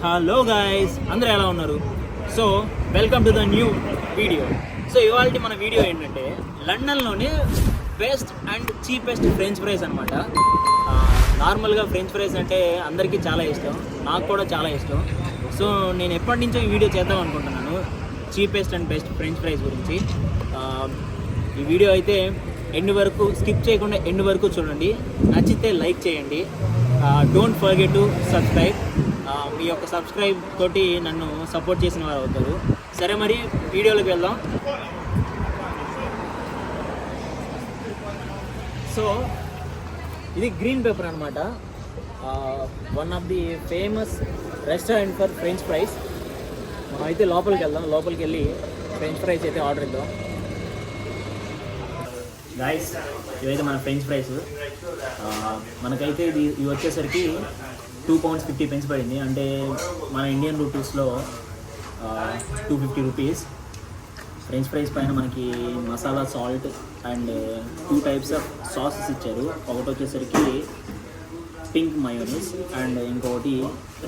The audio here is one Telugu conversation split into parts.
హలో గైస్, అందరూ ఎలా ఉన్నారు? So welcome to the new video. So ఇవాళ మన వీడియో ఏంటంటే లండన్లోనే best and cheapest French fries అనమాట. నార్మల్గా ఫ్రెంచ్ ఫ్రైస్ అంటే అందరికీ చాలా ఇష్టం, నాకు కూడా చాలా ఇష్టం. సో నేను ఎప్పటి నుంచో ఈ వీడియో చేద్దాం అనుకుంటున్నాను, cheapest and best French fries గురించి. ఈ వీడియో అయితే ఎండ్ వరకు స్కిప్ చేయకుండా ఎండ్ వరకు చూడండి. నచ్చితే లైక్ చేయండి. Don't forget to subscribe. మీ యొక్క సబ్స్క్రైబ్ తోటి నన్ను సపోర్ట్ చేసిన వారు అవుతారు. సరే, మరి వీడియోలోకి వెళ్దాం. సో ఇది గ్రీన్ పేపర్ అనమాట, one of the famous restaurant for French fries. మనం అయితే లోపలికి వెళ్దాం, లోపలికి వెళ్ళి ఫ్రెంచ్ ఫ్రైస్ అయితే ఆర్డర్ ఇద్దాం. గాయస్, ఇవైతే మన ఫ్రెంచ్ ఫ్రైస్. మనకైతే ఇవి వచ్చేసరికి £2.50 పడింది, అంటే మన ఇండియన్ రూపీస్లో 250 రూపీస్. ఫ్రెంచ్ ఫ్రైస్ పైన మనకి masala, salt and 2 types of sauces ఇచ్చారు. ఒకటి వచ్చేసరికి పింక్ మయోనీస్ అండ్ ఇంకొకటి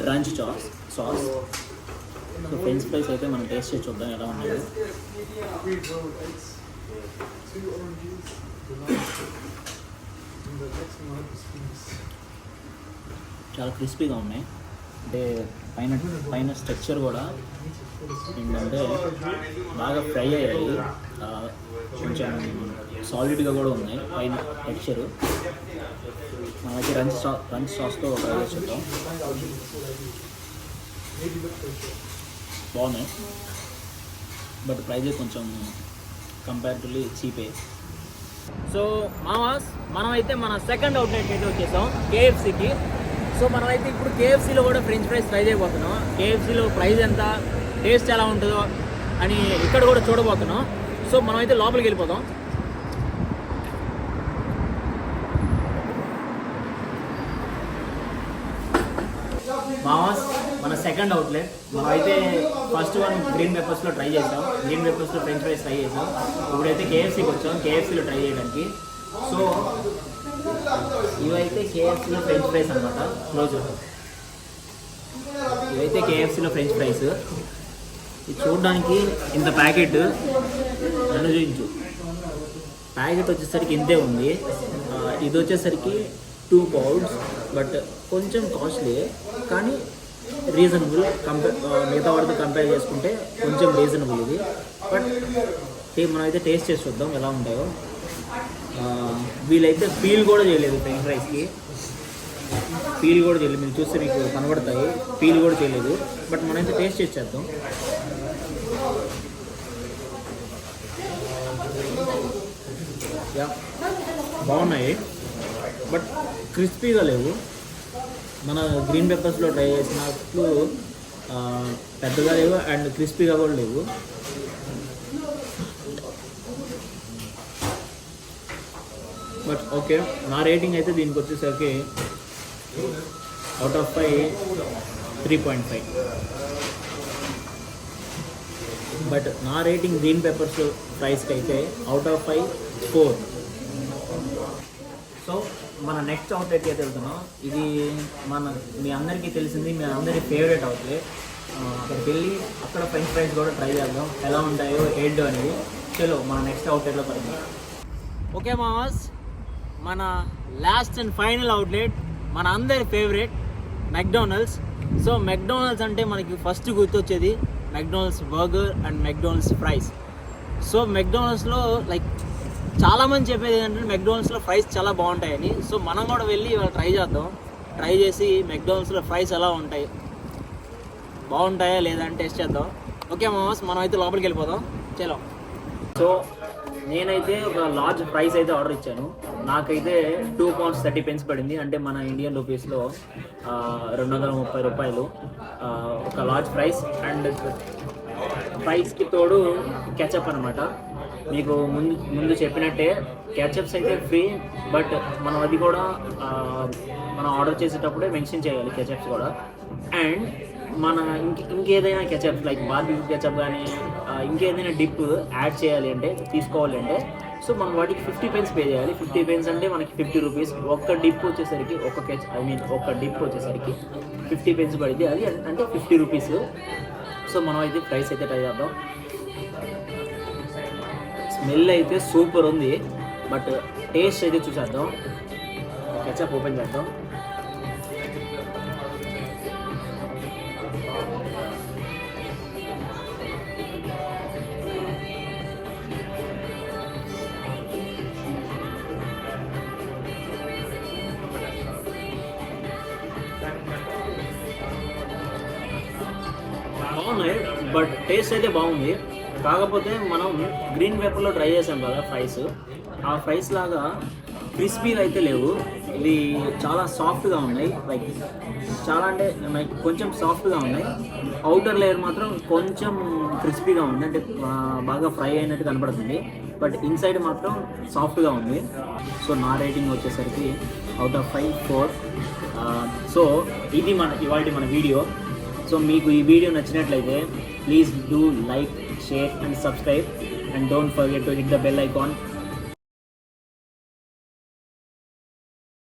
రంచ్ సాస్. సో ఫ్రెంచ్ ఫ్రైస్ అయితే మనం టేస్ట్ చేసి చూద్దాం ఎలా ఉన్నాయో. చాలా క్రిస్పీగా ఉన్నాయి, అంటే పైన స్ట్రక్చర్ కూడా ఏంటంటే బాగా ఫ్రై అయ్యాయి, కొంచెం సాలిడ్గా కూడా ఉన్నాయి పైన టెక్స్చరు. మనకి రంచ్ సాస్తో ట్రై చేసి చూద్దాం. బాగున్నాయి, బట్ ప్రైజే కొంచెం కంపారిటివ్లీ చీపే. సో మామాస్, మనమైతే మన సెకండ్ అవుట్లెట్కి అయితే వచ్చేసాం, కేఎఫ్సీకి. సో మనమైతే ఇప్పుడు కేఎఫ్సీలో కూడా ఫ్రెంచ్ ఫ్రైస్ ట్రై చేయబోతున్నాం. కేఎఫ్సీలో ప్రైస్ ఎంత, టేస్ట్ ఎలా ఉంటుందో అని ఇక్కడ కూడా చూడబోతున్నాం. సో మనమైతే లోపలికి వెళ్ళిపోతాం. మామాస్, మన సెకండ్ అవుట్లెట్. మనమైతే ఫస్ట్ వన్ గ్రీన్ పెప్పర్స్లో ట్రై చేసాం, గ్రీన్ పెప్పర్స్లో ఫ్రెంచ్ ఫ్రైస్ ట్రై చేసాం. ఇప్పుడైతే కేఎఫ్సీకి వచ్చాం, కేఎఫ్సీలో ట్రై చేయడానికి. సో ఇవైతే కేఎఫ్సీలో ఫ్రెంచ్ ఫ్రైస్ అనమాట. క్లోజ్, ఇవైతే కేఎఫ్సీలో ఫ్రెంచ్ ఫ్రైస్. ఇది చూడడానికి ఇంత ప్యాకెట్, నన్ను చూపించు. ప్యాకెట్ వచ్చేసరికి ఇంతే ఉంది. ఇది వచ్చేసరికి 2 పౌండ్స్, బట్ కొంచెం కాస్ట్లీ కానీ రీజనబుల్. మిగతా వాటితో కంపేర్ చేసుకుంటే కొంచెం రీజనబుల్ ఇది. బట్ మనమైతే టేస్ట్ చేసి చూద్దాం ఎలా ఉంటాయో. వీళ్ళైతే పీల్ కూడా చేయలేదు ఫ్రెంచ్ ఫ్రైస్కి, పీల్ కూడా చేయలేదు. మీరు చూస్తే మీకు కనబడతాయి, పీల్ కూడా చేయలేదు. బట్ మనమైతే టేస్ట్ చేసి చేద్దాం. బాగున్నాయి, బట్ క్రిస్పీగా లేవు. మన గ్రీన్ పెప్పర్స్లో ట్రై చేసినట్లు పెద్దగా లేవు అండ్ క్రిస్పీగా కూడా లేవు. బట్ ఓకే, నా రేటింగ్ అయితే దీనికి వచ్చేసరికి అవుట్ ఆఫ్ 5 3.5. బట్ నా రేటింగ్ గ్రీన్ పెప్పర్స్ ప్రైస్కి అయితే అవుట్ ఆఫ్ 5 4. సో మన నెక్స్ట్ అవుట్లెట్కి అయితే వెళ్తున్నాం. ఇది మీ అందరికీ తెలిసింది, మీ అందరి ఫేవరెట్ అవుట్లెట్. అక్కడికి వెళ్ళి అక్కడ ఫ్రెంచ్ ఫ్రైస్ కూడా ట్రై చేద్దాం, ఎలా ఉంటాయో ఏంటో అనేది. చలో మన నెక్స్ట్ అవుట్లెట్లో పడుతుంది. ఓకే మామాస్, మన లాస్ట్ అండ్ ఫైనల్ అవుట్లెట్, మన అందరి ఫేవరెట్ మెక్డొనాల్డ్స్. సో మెక్డొనాల్డ్స్ అంటే మనకి ఫస్ట్ గుర్తొచ్చేది McDonald's burger and McDonald's fries. So మెక్డొనాల్డ్స్లో చాలామంది చెప్పేది ఏంటంటే మెక్డొనాల్డ్స్లో ఫ్రైస్ చాలా బాగుంటాయని. సో మనం కూడా వెళ్ళి ఇవాళ ట్రై చేద్దాం. ట్రై చేసి మెక్డొనాల్డ్స్లో ఫ్రైస్ ఎలా ఉంటాయి, బాగుంటాయా లేదా అని టెస్ట్ చేద్దాం. ఓకే మామాస్, మనం అయితే లోపలికి వెళ్ళిపోదాం. చలో. సో నేనైతే ఒక లార్జ్ ఫ్రైస్ అయితే ఆర్డర్ ఇచ్చాను. నాకైతే £2.30 పడింది, అంటే మన ఇండియన్ రూపీస్లో 230 రూపాయలు. ఒక లార్జ్ ఫ్రైస్ అండ్ ఫ్రైస్కి తోడు కెచప్ అనమాట. మీకు ముందు చెప్పినట్టే కెచప్స్ అయితే ఫ్రీ, బట్ మనం అది కూడా మనం ఆర్డర్ చేసేటప్పుడే మెన్షన్ చేయాలి కెచప్స్ కూడా. అండ్ మన ఇంకేదైనా కెచప్ లైక్ బార్బిక్యూ కెచప్ కానీ ఇంకేదైనా డిప్ యాడ్ చేయాలి అంటే, తీసుకోవాలి అంటే సో మనం వాటికి 50 pence పే చేయాలి. 50 pence అంటే మనకి 50 రూపీస్. ఒక్క డిప్ వచ్చేసరికి ఒక డిప్ వచ్చేసరికి 50 pence పడింది, అది అంటే 50 రూపీస్. సో మనం అయితే ప్రైస్ అయితే ట్రై చేద్దాం. స్మెల్ అయితే సూపర్ ఉంది, బట్ టేస్ట్ అయితే చూసేద్దాం. కెచప్ ఓపెన్ చేద్దాం. బాగున్నాయి, బట్ టేస్ట్ అయితే బాగుంది. కాకపోతే మనం గ్రీన్ పేపర్లో ట్రై చేసాం కదా ఫ్రైస్, ఆ ఫ్రైస్ లాగా క్రిస్పీగా అయితే లేవు. ఇవి చాలా సాఫ్ట్గా ఉన్నాయి, లైక్ చాలా అంటే లైక్ కొంచెం సాఫ్ట్గా ఉన్నాయి. అవుటర్ లేయర్ మాత్రం కొంచెం క్రిస్పీగా ఉంది, అంటే బాగా ఫ్రై అయినట్టు కనబడుతుంది. బట్ ఇన్సైడ్ మాత్రం సాఫ్ట్గా ఉంది. సో నా రేటింగ్ వచ్చేసరికి అవుట్ ఆఫ్ 5 4. సో ఇది ఇవాళ మన వీడియో. సో మీకు ఈ వీడియో నచ్చినట్లయితే please do like, share and subscribe, and don't forget to hit the bell icon